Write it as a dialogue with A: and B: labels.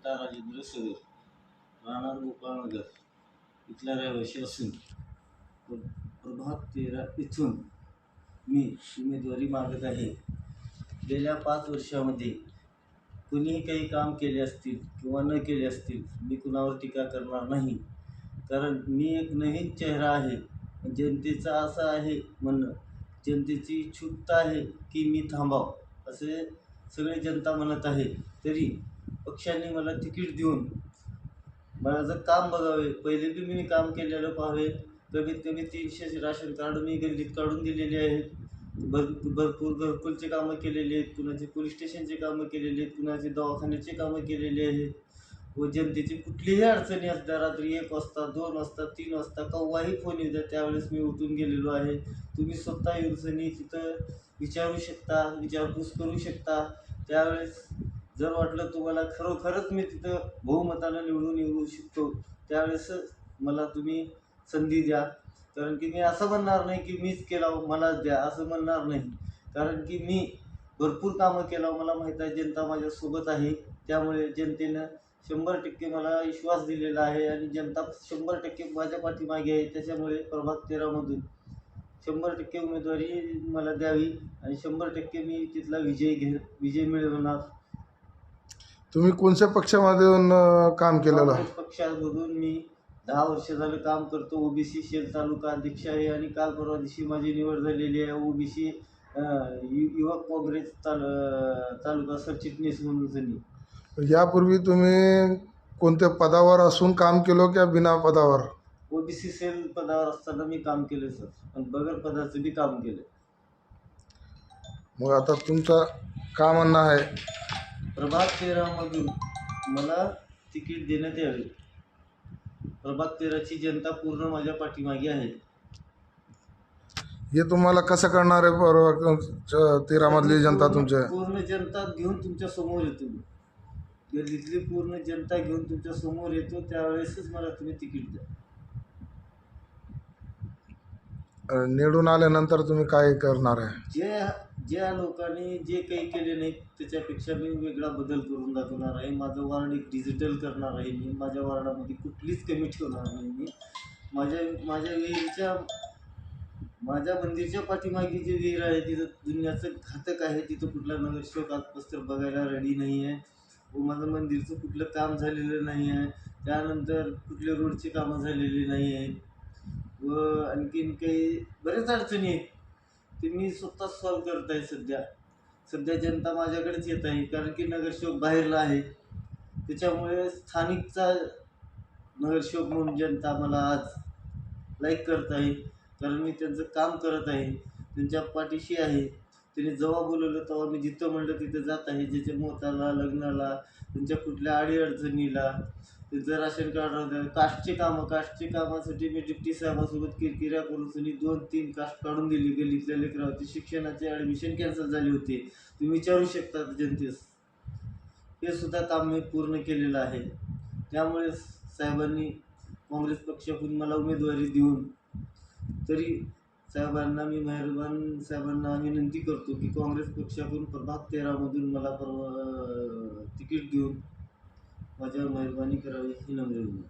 A: पट्टा राजेंद्र सगर, राहणार गोपाळनगर इथला रहिवासी असून प्रभाग 13 इथून मी उमेदवारी मागत आहे. गेल्या 5 वर्षामध्ये कुणीही काही काम केले असतील किंवा न केले असतील, मी कुणावर टीका करणार नाही. कारण मी एक नवीन चेहरा आहे. जनतेचं असं आहे म्हणणं, जनतेची इच्छुकता आहे की मी थांबावं असे सगळे जनता म्हणत आहे. तरी पक्षाने मला तिकीट देऊन माझं काम बघावे, पहिले बी मी काम केलेलं पाहावे. कमीत कमी 300 राशन कार्ड मी गल्लीत काढून दिलेले आहेत. भरपूर घरकुलचे कामं केलेली आहेत, कुणाचे पोलीस स्टेशनचे कामं केलेली आहेत, कुणाचे दवाखान्याचे कामं केलेली आहेत. व जनतेची कुठलीही अडचणी असल्या रात्री 1 वाजता 2 वाजता 3 वाजता केव्हाही फोन येऊ द्या, त्यावेळेस मी उठून गेलेलो आहे. तुम्ही स्वतः येऊन तिथं विचारू शकता, विचारपूस करू शकता. त्यावेळेस जर वाटलं तुम्हाला खरोखरच मी तिथं बहुमतानं निवडून येऊ शकतो, त्यावेळेस मला तुम्ही संधी द्या. कारण की मी असं म्हणणार नाही की मीच केलं मलाच द्या, असं म्हणणार नाही. कारण की मी भरपूर कामं केलं, मला माहीत आहे जनता माझ्यासोबत आहे. त्यामुळे जनतेनं 100% मला विश्वास दिलेला आहे आणि जनता 100% माझ्या पाठीमागे आहे. त्याच्यामुळे प्रभाग 13मधून 100% उमेदवारी मला द्यावी आणि 100% मी तिथला विजय मिळवणार.
B: तुम्ही कोणत्या पक्षामधून काम केलेलं?
A: काँग्रेस पक्षामधून मी 10 वर्ष झालं काम करतो. ओबीसी सेल तालुका अध्यक्ष आहे आणि काल परवा दिवशी माझी निवड झालेली आहे ओबीसी युवक काँग्रेस तालुका सरचिटणीस म्हणून.
B: यापूर्वी तुम्ही कोणत्या पदावर असून काम केलं किंवा बिना पदावर?
A: ओबीसी सेल पदावर असताना मी काम केलं सर, आणि बगैर पदाचं बी काम केलं.
B: मग आता तुमचं काय म्हणणं आहे?
A: प्रभाग 13मधून मला तिकीट देण्यात यावे. प्रभाग 13ची जनता पूर्ण माझ्या पाठीमागे आहे.
B: हे तुम्हाला कसं करणार आहे? प्रभाग 13मधली जनता तुमच्या
A: पूर्ण जनता घेऊन तुमच्या समोर येतो. गल्लीतली पूर्ण जनता घेऊन तुमच्या समोर येतो, त्यावेळेसच मला तुम्ही तिकीट द्या.
B: निवडून आल्यानंतर तुम्ही काय करणार आहे?
A: ज्या लोकांनी जे काही केले नाही त्याच्यापेक्षा मी वेगळा बदल करून दाखवणार आहे. माझं वार्ड एक डिजिटल करणार आहे. मी माझ्या वार्डामध्ये कुठलीच कमी ठेवणार नाही. मी माझ्या मंदिरच्या पाठीमागे जे विहीर आहे तिथं दुनियाचं घातक आहे. तिथं कुठला नगरसेवक आजपासून बघायला रेडी नाही आहे. व माझं मंदिरचं कुठलं काम झालेलं नाही आहे. त्यानंतर कुठले रोडची कामं झालेली नाही आहेत. व आणखीन काही बऱ्याच अडचणी आहेत, ते मी स्वतः सॉल्व करत आहे. सध्या जनता माझ्याकडेच येत आहे. कारण की नगरसेवक बाहेरला आहे. त्याच्यामुळे स्थानिकचा नगरसेवक म्हणून जनता मला आज लाईक करत आहे. कारण मी त्यांचं काम करत आहे, त्यांच्या पाठीशी आहे. त्यांनी जेव्हा बोलवलं तेव्हा मी जिथं म्हणलं तिथं जात आहे. ज्याच्या मोताला, लग्नाला, त्यांच्या कुठल्या अडीअडचणीला, त्यांचं राशन कार्ड राहतं, कास्टची कामासाठी मी डिप्टी साहेबासोबत किरकिऱ्या करून 2-3 कास्ट काढून दिली. गल्लीतल्या लेकरांची शिक्षणाचे ॲडमिशन कॅन्सल झाले होते. तुम्ही विचारू शकता जनतेस. हे सुद्धा काम मी पूर्ण केलेलं आहे. त्यामुळे साहेबांनी काँग्रेस पक्षाकडून मला उमेदवारी देऊन, तरी साहेबांना विनंती करतो की काँग्रेस पक्षाकडून प्रभाग 13मधून मला तिकीट देऊन माझ्यावर मेहरबानी करावी ही नम्र विनंती.